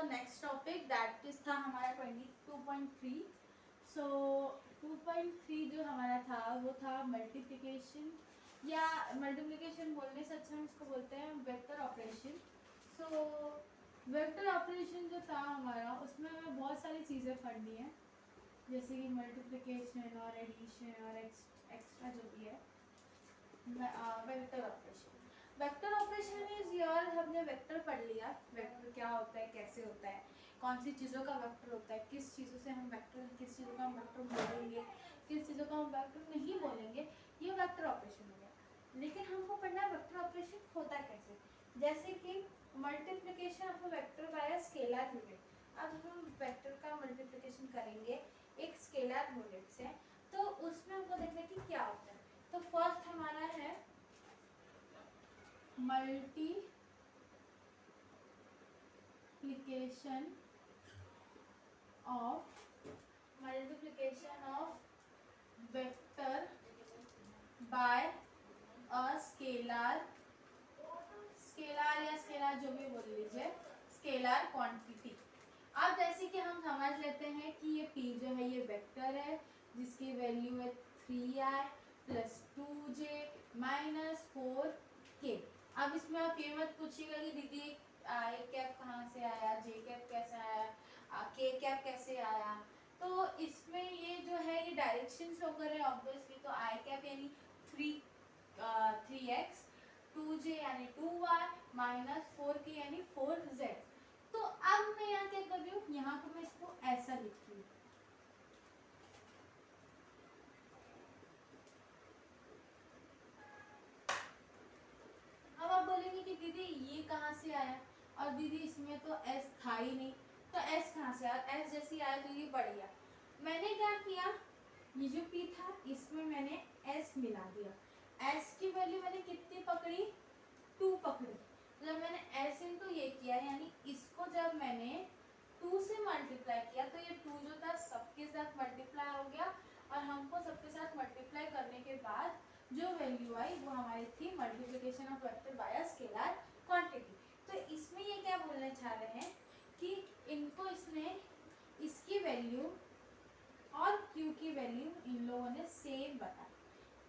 Our next topic that is था हमारा 22.3। सो 2.3 जो हमारा था वो था मल्टीप्लिकेशन, या मल्टीप्लिकेशन बोलने से अच्छा हम इसको बोलते हैं vector operation. So vector operation जो था हमारा, उसमें हमें बहुत सारी चीज़ें पढ़नी है, जैसे कि मल्टीप्लिकेशन और एडिशन और एक्स्ट्रा जो भी है। Vector operation, vector operation is your, हमने वेक्टर पढ़ लिया, वेक्टर क्या होता है, कैसे होता है, कौन सी चीज़ों का वेक्टर होता है, किस चीज़ों से हम वेक्टर, किस चीज़ों का हम वेक्टर बोलेंगे, किस चीज़ों का हम वेक्टर नहीं बोलेंगे, ये वेक्टर ऑपरेशन हो गया। लेकिन हमको पढ़ना है वेक्टर ऑपरेशन होता कैसे, जैसे कि multiplication of a vector by a scalar unit. अब हम वेक्टर का मल्टीप्लिकेशन करेंगे एक स्केलर यूनिट से, तो उसमें हमको देखना कि क्या होता है। तो फर्स्ट हमारा है multiplication of vector by a scalar, scalar या स्केलर जो भी बोल लीजिए, स्केलर क्वांटिटी। अब जैसे कि हम समझ लेते हैं कि ये p जो है ये वेक्टर है जिसकी वैल्यू है 3i + 2j - 4k। अब इसमें आप ये मत पूछिएगा कि दीदी आई कैप कहाँ से आया, जे कैप कैसे आया, के कैप कैसे आया। तो इसमें ये जो है ये डायरेक्शन शो कर रहे हैं ऑब्वियसली। तो आई कैप यानी 3x, 2j यानी 2y - 4k यानी 4z। तो अब मैं यहाँ क्या कर रही हूँ, यहाँ को मैं इसको ऐसा लिख रही हूँ। अब आप बोलेंगे कि दीदी ये कहाँ से आया, और दीदी इसमें तो s था ही नहीं, तो s कहाँ से आया, s जैसी आया तो ये बढ़ गया। मैंने क्या किया, ये जो p था इसमें मैंने s मिला दिया। s की वैल्यू मैंने कितनी पकड़ी, 2 पकड़ी। जब मैंने s इंटू ये किया, यानी इसको जब मैंने 2 से मल्टीप्लाई किया तो ये 2 जो था सबके साथ मल्टीप्लाई हो गया, और हमको सबके साथ मल्टीप्लाई करने के बाद जो वैल्यू आई वो हमारी थी multiplication of vector by a scalar quantity. तो इसमें ये क्या बोलना चाह रहे हैं कि इनको इसने, इसकी वैल्यू और q की वैल्यू इन लोगों ने सेम बताई।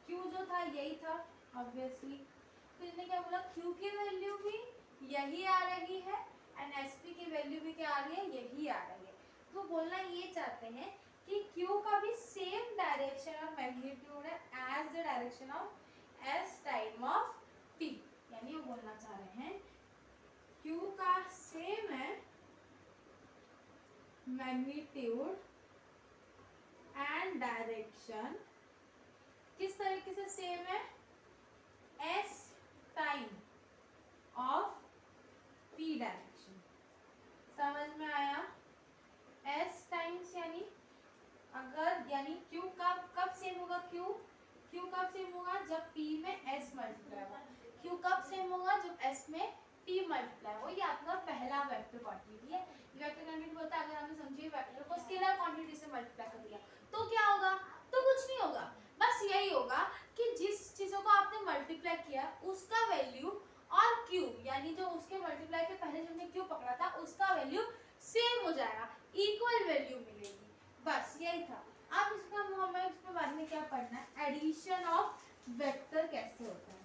q जो था यही था ऑब्वियसली, तो इसने क्या बोला, q की वैल्यू भी यही आ रही है एंड sp की वैल्यू भी क्या आ रही है, यही आ रही है। तो बोलना ये चाहते हैं कि q का भी सेम डायरेक्शन ऑफ मैग्नीट्यूड है as the direction of s time of p। यानी वो बोलना चाह रहे हैं q का सेम है मैग्नीट्यूड एंड डायरेक्शन, किस तरीके से सेम है, s time of p direction. समझ में आया, s टाइम्स यानी अगर, यानी q कब सेम होगा, q कब सेम होगा, जब p में s मल्टीप्लाई होगा। q कब सेम होगा, जब s में p मल्टीप्लाई हो। ये आपका पहला वेक्टर क्वांटिटी है। वेक्टर क्वांटिटी बोलता है अगर हमने समझिए वेक्टर को स्केलर क्वांटिटी से मल्टीप्लाई कर दिया तो क्या होगा, तो कुछ नहीं होगा, बस यही होगा कि जिस चीजों को आपने मल्टीप्लाई किया उसका वैल्यू और q, यानी जो उसके मल्टीप्लाई के पहले जो हमने q पकड़ा था उसका वैल्यू सेम हो जाएगा, इक्वल वैल्यू मिलेगी, बस यही था। अब इसका हमें इसके बारे में क्या पढ़ना है, एडिशन ऑफ वेक्टर कैसे होता है,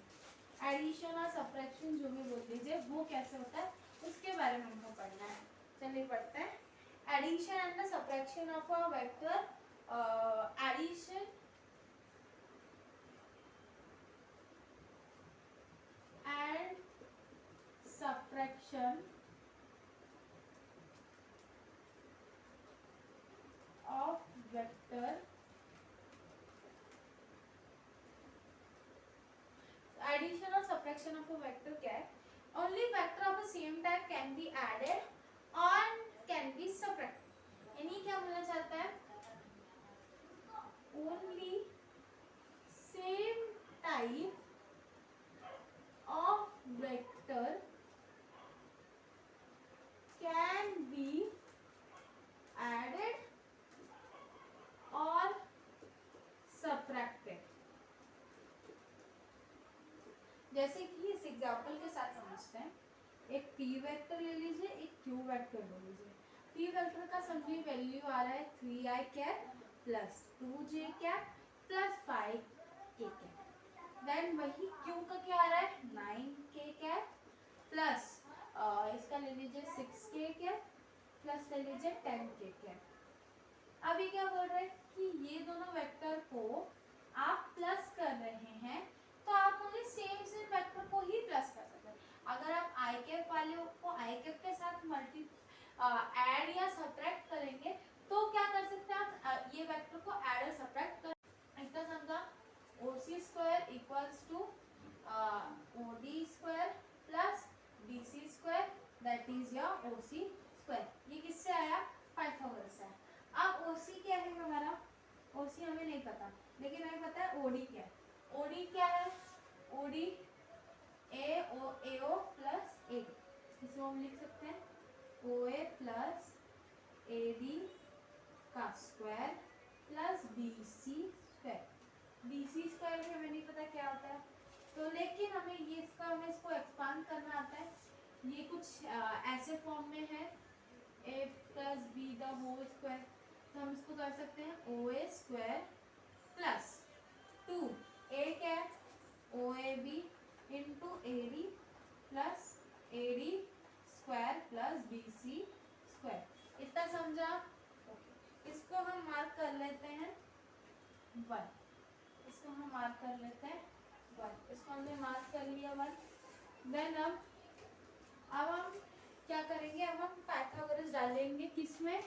एडिशन और सबट्रैक्शन जो भी बोल लीजिए वो कैसे होता है उसके बारे में हमको पढ़ना है। चलिए पढ़ते हैं, addition and the subtraction of a vector. Addition and subtraction of vector, addition or subtraction of a vector क्या है, only vector of the same type can be added and can be subtracted। यानी क्या बोलना चाहता है, only same type of vector can be added or subtracted। जैसे कि इस एग्जांपल के साथ समझते हैं, एक p वेक्टर ले लीजिए, एक q सब्ट्रैक्ट कर दो मुझे। पी वेक्टर का समझिए वैल्यू आ रहा है 3i cap plus 2j cap plus 5k cap. Then वही क्यू का क्या आ रहा है 9k कैप प्लस इसका ले लीजिए 6k कैप प्लस ले लीजिए 10k कैप। अभी क्या बोल रहे हैं कि ये दोनों वेक्टर को आप प्लस कर रहे हैं तो आप ओनली सेम वेक्टर को ही प्लस कर सकते हैं। अगर आप आई कैप वाले को आई कैप के साथ मल्टी ऐड या सब्ट्रैक्ट करेंगे तो क्या कर सकते हैं आप ये वेक्टर को ऐड और सब्ट्रैक्ट कर। इतना समझा। OC square equals to OD square plus DC square that is your OC square. ये किससे आया पाइथागोरस से। अब ओसी क्या है हमारा, ओसी हमें नहीं पता लेकिन हमें पता है ओडी क्या है। ओडी क्या है, ओडी एओ प्लस एडी, इसको हम लिख सकते हैं ओए प्लस एडी का square plus BC square. BC square भी हमें नहीं पता क्या होता है तो, लेकिन हमें ये हमें इसको एक्सपांड करना आता है। ये कुछ ऐसे फॉर्म में है A plus B the whole square, तो हम इसको कर सकते हैं O A square plus 2 A cap O A B into A D plus A D square plus B C square. इतना समझा। इसको हम मार्क कर लेते हैं 1, इसको हम मार्क कर लेते हैं 1, इसको हमने मार्क कर लिया 1। देन अब हम क्या करेंगे, अब हम पाइथागोरस डालेंगे किसमें,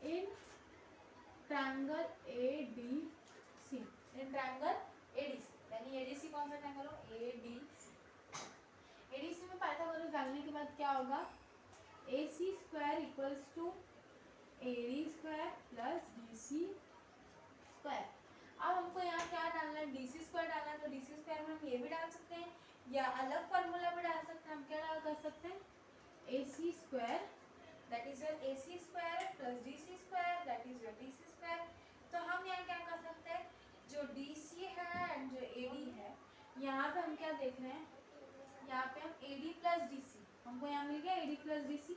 in triangle ADC, in triangle ADC. यानी एडीसी कौन सा ट्रायंगल हो, एडीसी। एडीसी में पाइथागोरस डालने के बाद क्या होगा, AC square equals to AD square plus BC square. अब हमको यहाँ क्या डालना है, DC स्क्वायर डालना है, तो DC स्क्वायर में हम ये भी डाल सकते हैं या अलग फार्मूला भी डाल सकते हैं। हम क्या डाल कर सकते हैं, AC square that is your AC square plus DC square that is your DC square. तो हम यहाँ क्या कर सकते हैं, जो DC है एंड जो AD है, यहाँ पे हम क्या देख रहे हैं, यहाँ पे हम AD प्लस DC, हमको यहाँ मिल गया AD प्लस DC,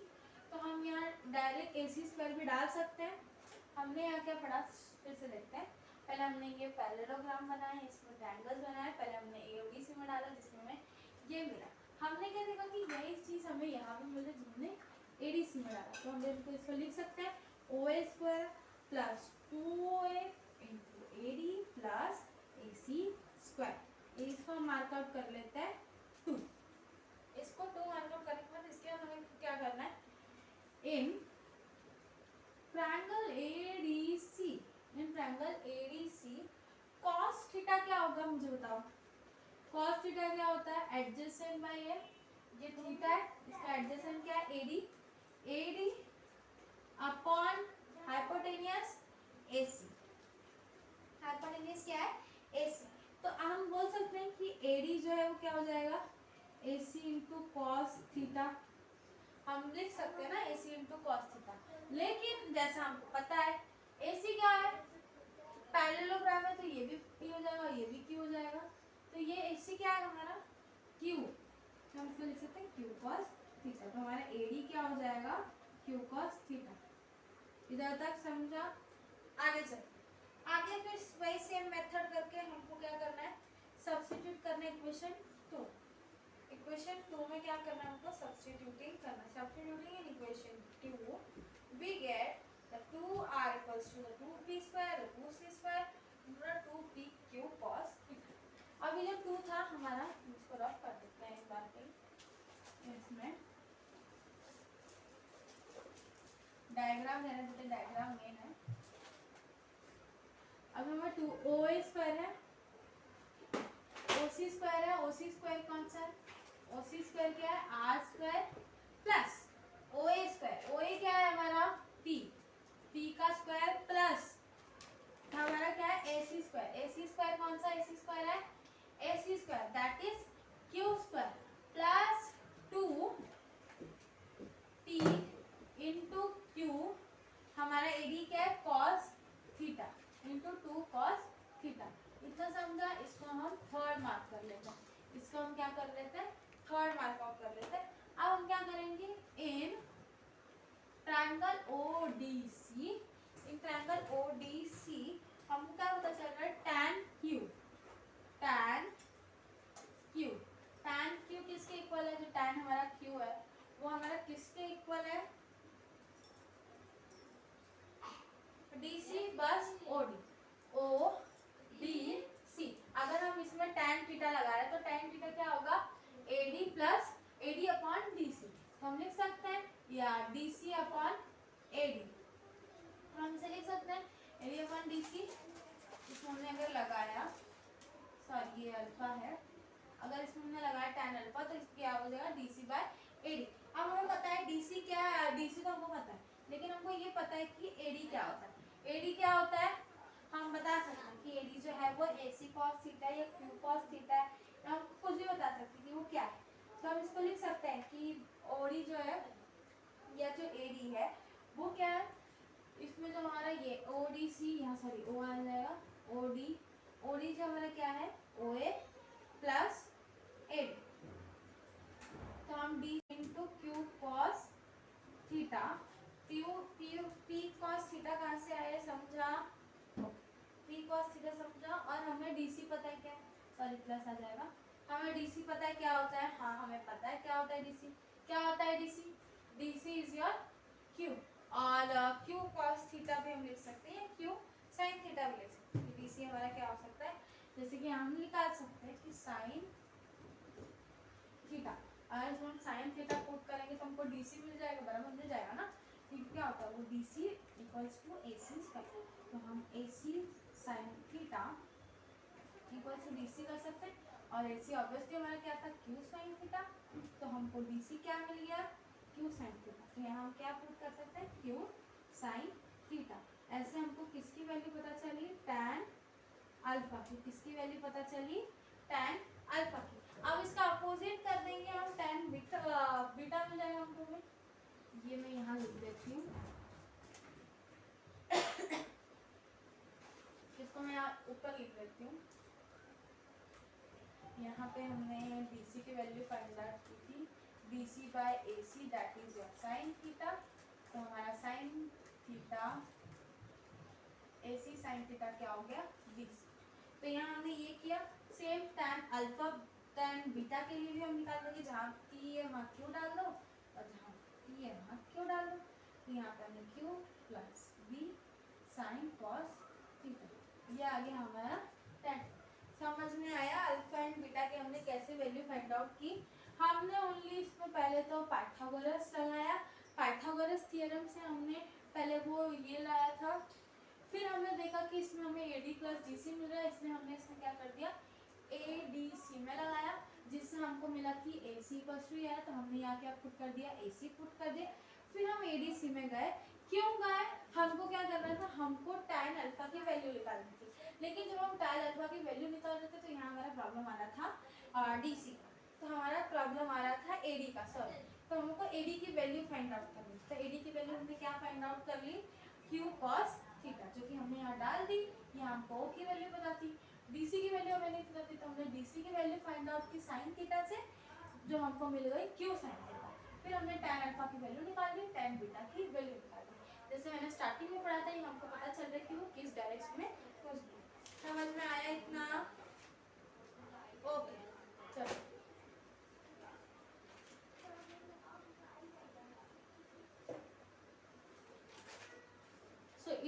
तो हम यहाँ डायरेक्ट AC स्क्वायर भी डाल सकते हैं। हमने यहाँ क्या पढ़ा फिर से देखते हैं। पहले हमने ये पैरेललोग्राम बनाया, इसमें ट्रायंगल्स बनाए, पहले हमने AODC में डाला जिसमें हमें ये मिला। हमने क्या देखा कि यही चीज़ हमें यहाँ पे मिले जिसने ADC में डाला, तो हम इसको लिख सकते हैं OA square plus 2OA into AD plus AC square. इसको हम मार्कआउट कर लेते हैं 2। इसको 2 मार्कआउट करने के बाद इसके बाद हमें क्या करना है, in triangle ADC, in triangle ADC cos theta क्या होगा मुझे बताओ। cos थीटा क्या होता है, एडजेसेंट बाय ये थीटा है, इसका एडजेसेंट क्या है AD, AD upon hypotenuse AC। Hypotenuse क्या है AC, तो हम बोल सकते हैं कि AD जो है वो क्या हो जाएगा AC इंटू कॉस थीटा। हम लिख सकते हैं ना AC इंटू कॉस थीटा, लेकिन जैसा हमको पता है AC क्या है, पैरेललोग्राम है, तो ये भी P हो जाएगा, ये भी Q हो जाएगा, तो ये AC क्या है हमारा Q, तो हम इसको लिख सकते हैं Q cos थीटा। तो हमारा AD क्या हो जाएगा Q cos थीटा। इधर तक समझा। आगे चल, आगे फिर वही सेम मेथड करके हमको क्या करना है, सब्स्टिट्यूट करना है इक्वेशन 2। इक्वेशन 2 में क्या करना है हमको, सब्स्टिट्यूटिंग करना है। Substituting in equation 2 we get the 2r equals to the 2p square, the 2c square into the 2pq cos theta। अब ये जो 2 था हमारा, इसको रफ कर देते हैं एक बार पे, इसमें डायग्राम देना देते, डायग्राम मेन है। अब हमारा 2 OA स्क्वायर है, OC स्क्वायर है, OC स्क्वायर कौन सा है, OC स्क्वायर क्या है R square plus OA square, OA क्या है हमारा P, P का स्क्वायर प्लस हमारा क्या है AC स्क्वायर, AC स्क्वायर कौन सा AC स्क्वायर है, AC square that is Q square plus 2P into Q, हमारा AD क्या है cos theta into 2 cos theta. इतना समझा। इसको हम थर्ड मार्क कर लेते हैं, इसको हम क्या कर लेते हैं, थर्ड मार्क आउट कर लेते हैं। अब हम क्या करेंगे, इन किसके इक्वल है, DC बस OD, ODC। अगर हम इसमें tan थीटा लगा रहे हैं तो tan थीटा क्या होगा, AD plus AD upon DC। तो हम लिख सकते हैं या DC अपॉन AD, हम इसे लिख सकते हैं AD अपॉन DC। इसमें हमने अगर लगाया, सॉरी ये अल्फा है, अगर इसमें हमने लगाया tan अल्फा तो इसकी क्या हो जाएगा DC बाय AD। अब हमें पता है DC क्या है, DC तो हमको पता है, लेकिन हमको ये पता है कि AD क्या होता है। AD क्या होता है, हम बता सकते हैं कि AD जो है वो AC cos थीटा या Q cos थीटा है, हम कुछ भी बता सकते हैं कि वो क्या है। तो हम इसको लिख सकते हैं कि OD जो है या जो AD है वो क्या है, इसमें जो हमारा ये ODC, यहाँ सॉरी O आ जाएगा, OD जो हमारा क्या है OA प्लस AD। तो हम D into Q cos theta, P cos theta कहाँ से आया समझा, P cos थीटा समझा, और हमें DC पता है क्या, सॉरी प्लस आ जाएगा, हमें DC पता है क्या होता है, हाँ हमें पता है क्या होता है DC, क्या होता है DC इज योर Q, और Q cos थीटा भी हम लिख सकते हैं, Q sin थीटा भी लिख सकते हैं। DC हमारा क्या हो सकता है, जैसे कि हम निकाल सकते हैं कि sin थीटा, अगर हम sin थीटा पुट करेंगे तो हमको DC मिल जाएगा, बराबर मिल जाएगा ना। क्या होता है वो DC equals to AC square, तो हम AC sin theta equals to DC कर सकते हैं, और AC ऑब्वियसली हमारा क्या था Q sin थीटा, तो हमको DC क्या मिल गया Q sin थीटा। तो यहाँ हम क्या पुट कर सकते हैं Q sin थीटा। ऐसे हमको किसकी वैल्यू पता चली, tan अल्फा की, किसकी वैल्यू पता चली tan अल्फा की। अब इसका अपोजिट कर देंगे हम, tan बीटा मिल जाएगा हमको में, ये मैं यहाँ लिख देती हूँ, इसको मैं ऊपर लिख देती हूँ। यहाँ पे हमने DC की वैल्यू फाइंड आउट की थी, DC by AC that is your sin theta. तो हमारा sin theta AC sin theta क्या हो गया DC। तो यहाँ हमने ये किया, same tan alpha tan beta के लिए भी हम निकाल देंगे, जहाँ P है वहाँ Q डाल दो, और जहाँ P है वहाँ Q डाल दो। तो यहाँ पे हमने Q plus B sin cos theta, ये आ गया हमारा tan। समझ में आया अल्फा एंड बीटा के हमने कैसे वैल्यू फाइंड आउट की। हमने ओनली इसमें पहले तो पाइथागोरस लगाया, पाइथागोरस थ्योरम से हमने पहले वो ये लाया था, फिर हमने देखा कि इसमें हमें AD प्लस DC मिल रहा है, इसलिए हमने इसमें क्या कर दिया ADC में लगाया, जिससे हमको मिला कि AC इक्वल्स टू है, तो हमने यहाँ क्या पुट कर दिया AC पुट कर दिया। फिर हम ADC में गए, क्यों गए, हमको क्या करना था, हमको tan अल्फा की वैल्यू निकालनी थी, लेकिन जब हम tan अल्फा की वैल्यू निकाल रहे थे तो यहाँ हमारा प्रॉब्लम आ रहा था DC का, तो हमारा प्रॉब्लम आ रहा था AD का, सॉरी। तो हमको AD की वैल्यू फाइंड आउट करनी, तो AD की वैल्यू हमने क्या फाइंड आउट कर ली Q cos थीटा, जो कि हमने यहाँ डाल दी। यहाँ हमको O की वैल्यू पता थी, DC की वैल्यू हमें नहीं पता थी, तो हमने DC की वैल्यू फाइंड आउट की sin थीटा से, जो हमको मिल गई Q sin थीटा। फिर हमने tan अल्फा की वैल्यू निकाल ली, tan बीटा की वैल्यू निकाल ली। जैसे मैंने स्टार्टिंग में पढ़ा था, ये हमको पता चल रहा है कि वो किस डायरेक्शन में कुछ भी। समझ में आया इतना, ओके चलो।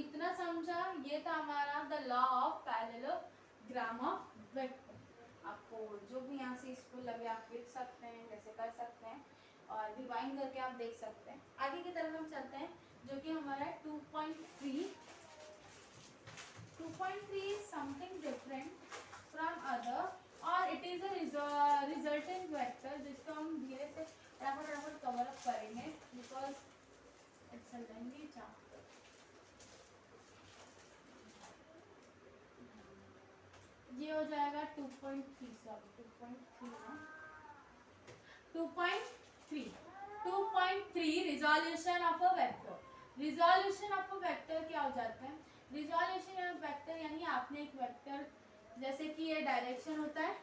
इतना समझा, ये था हमारा the law of parallelogram of vector. आपको जो भी यहाँ से इसको लगे आप लिख सकते हैं, जैसे कर सकते हैं, और रिवाइंड करके आप देख सकते हैं। आगे की तरफ हम चलते हैं, जो कि हमारा 2.3 is something different from other, और it is a resultant vector, जिसको हम धीरे से फटाफट कवर अप करेंगे, because it's a lengthy chapter. ये हो जाएगा 2.3, sorry 2.3 resolution of a vector. Resolution of a vector क्या हो जाता है, रिजोल्यूशन ऑफ वेक्टर यानी आपने एक वेक्टर, जैसे कि ये डायरेक्शन होता है,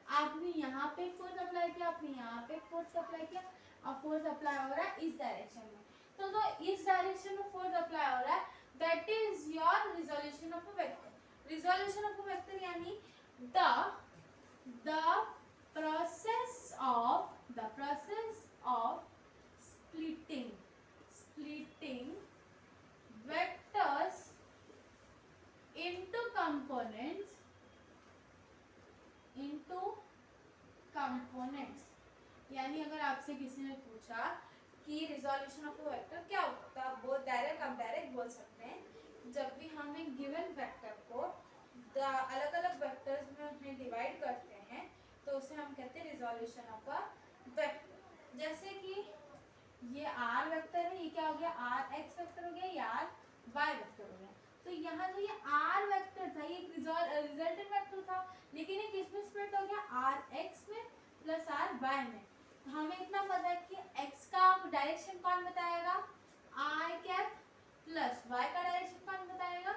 आपने यहाँ पे फोर्स अप्लाई किया, आपने यहाँ पे फोर्स अप्लाई किया, और फोर्स अप्लाई हो रहा है इस डायरेक्शन में, तो जो इस डायरेक्शन में फोर्स अप्लाई हो रहा है that is your resolution of a vector. Resolution of a vector यानी the process of splitting यानी अगर आपसे किसी ने पूछा कि रिजोल्यूशन ऑफ अ वेक्टर क्या होता है, तो आप बहुत डायरेक्ट बोल सकते हैं जब भी हम एक गिवन वेक्टर को अलग अलग वेक्टर्स में उसमें डिवाइड करते हैं तो उसे हम कहते हैं रिजोल्यूशन ऑफ अ वेक्टर। जैसे कि ये आर वेक्टर है, ये क्या हो गया, आर एक्स वेक्टर हो गया, ये आर वाई वेक्टर हो गया। तो यहाँ जो ये आर वेक्टर था ये रिजल्टेंट वेक्टर था, लेकिन ये किस में स्प्लिट हो गया, आर एक्स में प्लस आर वाई में। तो हमें इतना पता है कि एक्स का डायरेक्शन कौन बताएगा, आई कैप, प्लस वाई का डायरेक्शन कौन बताएगा,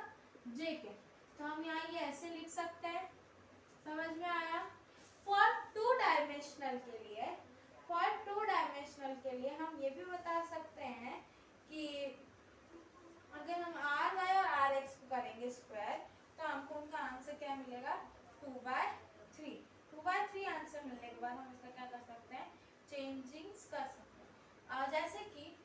जे कैप। तो हम यहाँ ये ऐसे लिख सकते हैं, समझ में आया। फॉर टू डायमेंशनल के लिए हम ये भी बता सकते हैं कि अगर हम आर वाई और आर एक्स को करेंगे स्क्वायर तो हमको उनका आंसर क्या मिलेगा, 2/3। 2/3 आंसर मिलने के बाद हम इसका क्या कर सकते हैं, चेंजिंग कर सकते हैं। जैसे कि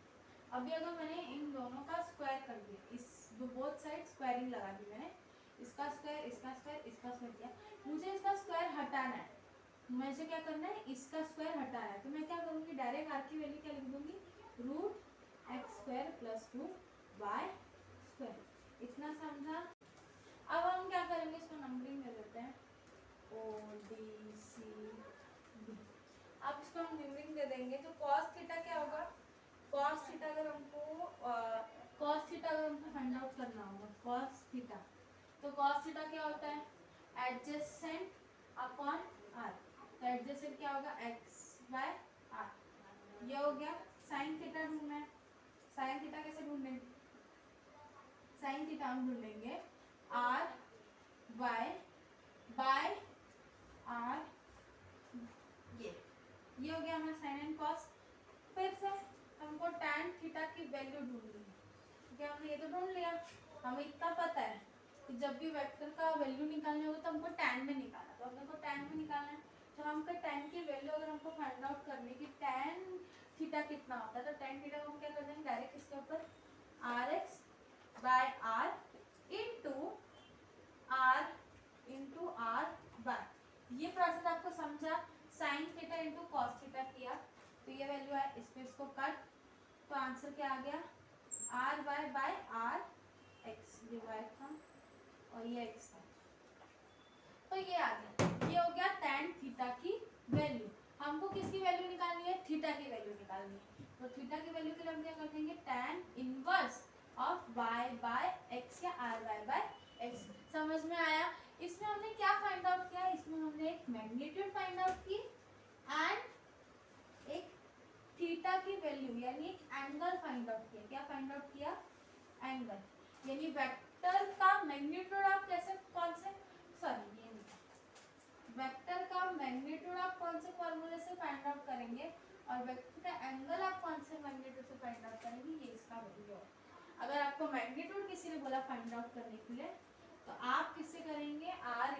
अभी अगर मैंने इन दोनों का स्क्वायर कर दिया, इस बोथ साइड स्क्वायरिंग लगा दी मैंने, इसका स्क्वायर इसका स्क्वायर इसका स्क्वायर किया, मुझे इसका स्क्वायर हटाना है, मुझे क्या करना है, इसका स्क्वायर हटाना है। तो मैं क्या करूँगी, डायरेक्ट आर की वैल्यू क्या लिख दूंगी, √x² + 2y²। इतना समझा। अब हम क्या करेंगे, इसको नंबरिंग दे देते हैं, ODCB। अब इसको हम नंबरिंग दे देंगे तो cos थीटा क्या होगा, cos थीटा अगर हमको फाइंड आउट करना होगा, cos थीटा, तो cos थीटा क्या होता है, एडजेसेंट अपॉन r। तो एडजेसेंट क्या होगा, x/r। ये हो गया। sin थीटा ढूंढना है, sin थीटा कैसे ढूंढेंगे, sin थीटा हम ढूंढेंगे r y बाय r, ये हो गया हमारा sin एंड cos। फिर से हमको tan थीटा की वैल्यू ढूंढनी है, क्योंकि हमने ये तो ढूंढ लिया, हमें इतना पता है कि जब भी वेक्टर का वैल्यू निकालने होगा तो हमको tan में निकालना, तो हमको tan में निकालना है। तो हमको tan की वैल्यू अगर हमको फाइंड आउट करनी कि tan थीटा कितना होता है, तो tan थीटा को हम क्या कर देंगे, डायरेक्ट इसके ऊपर rx/r इंटू r बाय, ये प्रोसेस आपको समझा। sin theta into cos theta किया तो ये वैल्यू है, इसमें इसको कट, तो आंसर क्या आ गया, r/r(x), ये y था और ये x था, तो ये आ गया। ये हो गया tan थीटा की वैल्यू। हमको किसकी वैल्यू निकालनी है, थीटा की वैल्यू निकालनी है। तो थीटा की वैल्यू के लिए हम क्या कर देंगे, tan इनवर्स ऑफ y/x या ry/x। समझ में आया। इसमें हमने क्या फाइंड आउट किया, इसमें हमने एक मैग्नीट्यूड फाइंड आउट की एंड एक थीटा की वैल्यू यानी एक एंगल फाइंड आउट किया। क्या फाइंड आउट किया, एंगल, यानी वेक्टर का मैग्नीट्यूड आप कैसे, कौन से, सॉरी ये वेक्टर का मैग्नीट्यूड आप कौन से फॉर्मूले से फाइंड आउट करेंगे और वेक्टर का एंगल आप कौन से मैग्नीट्यूड से फाइंड आउट करेंगे, ये इसका वैल्यू है। अगर आपको मैग्नीट्यूड किसी ने बोला फाइंड आउट करने के लिए तो आप किससे करेंगे, r =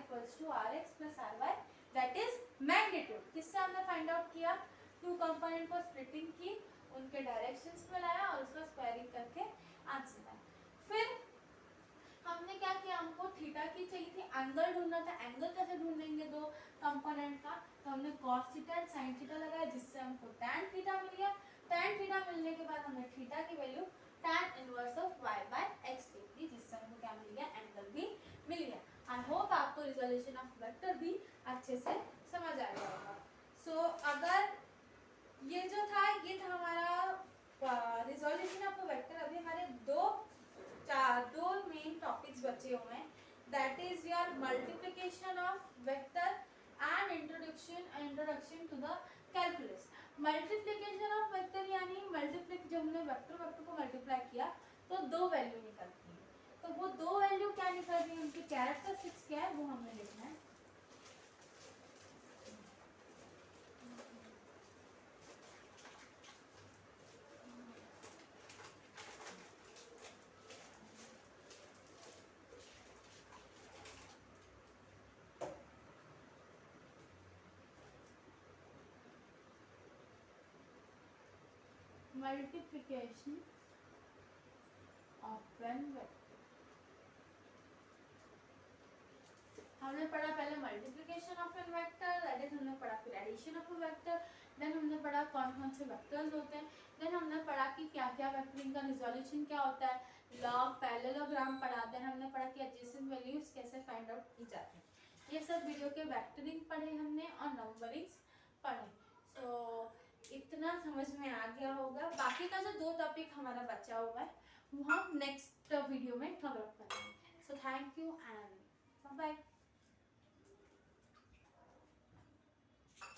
rx + ry, that is magnitude. किससे हमने फाइंड आउट किया, टू कंपोनेंट को स्प्लिटिंग की, उनके डायरेक्शंस में लाया और उसका स्क्वायरिंग करके आंसर आया। फिर हमने क्या किया, हमको थीटा की चाहिए थी, एंगल ढूंढना था। एंगल कैसे ढूंढेंगे दो कंपोनेंट का, तो हमने cos theta and sin theta लगाया, जिससे हमको tan थीटा मिल गया। tan थीटा मिलने के बाद हमने थीटा की value tan inverse of y/x लिख दी, जिससे हमको क्या मिल गया, एंगल भी मिल गया। आई होप आपको रिजोल्यूशन ऑफ वेक्टर भी अच्छे से समझ आ गया होगा। सो अगर ये जो था, ये था हमारा रिजोल्यूशन ऑफ वेक्टर। अभी हमारे दो मेन टॉपिक्स बचे हुए हैं, that is your multiplication of vector and introduction to the calculus. Multiplication of vector यानी मल्टीप्लिक, जब हमने वेक्टर को मल्टीप्लाई किया तो दो वैल्यू निकलती है, तो वो दो वैल्यू क्या निकल रही है, उनकी कैरेक्टरिस्टिक्स क्या है वो हमें देखना है। मल्टीप्लिकेशन ऑफ एन वेक्टर, हमने पढ़ा पहले multiplication of an vector, that is हमने पढ़ा फिर addition of a vector. Then हमने पढ़ा कौन कौन से वेक्टर्स होते हैं, देन हमने पढ़ा कि क्या क्या वेक्टरिंग का रिजोल्यूशन क्या होता है, लॉग पैरेललोग्राम पढ़ा, देन हमने पढ़ा कि एडजेसेंट वैल्यूज कैसे फाइंड आउट की जाती हैं। ये सब वीडियो के वेक्टरिंग पढ़े हमने और नंबरिंग्स पढ़े। सो इतना समझ में आ गया होगा। बाकी का जो 2 टॉपिक हमारा बचा हुआ है वो हम नेक्स्ट वीडियो में कवर करेंगे। So thank you and bye bye.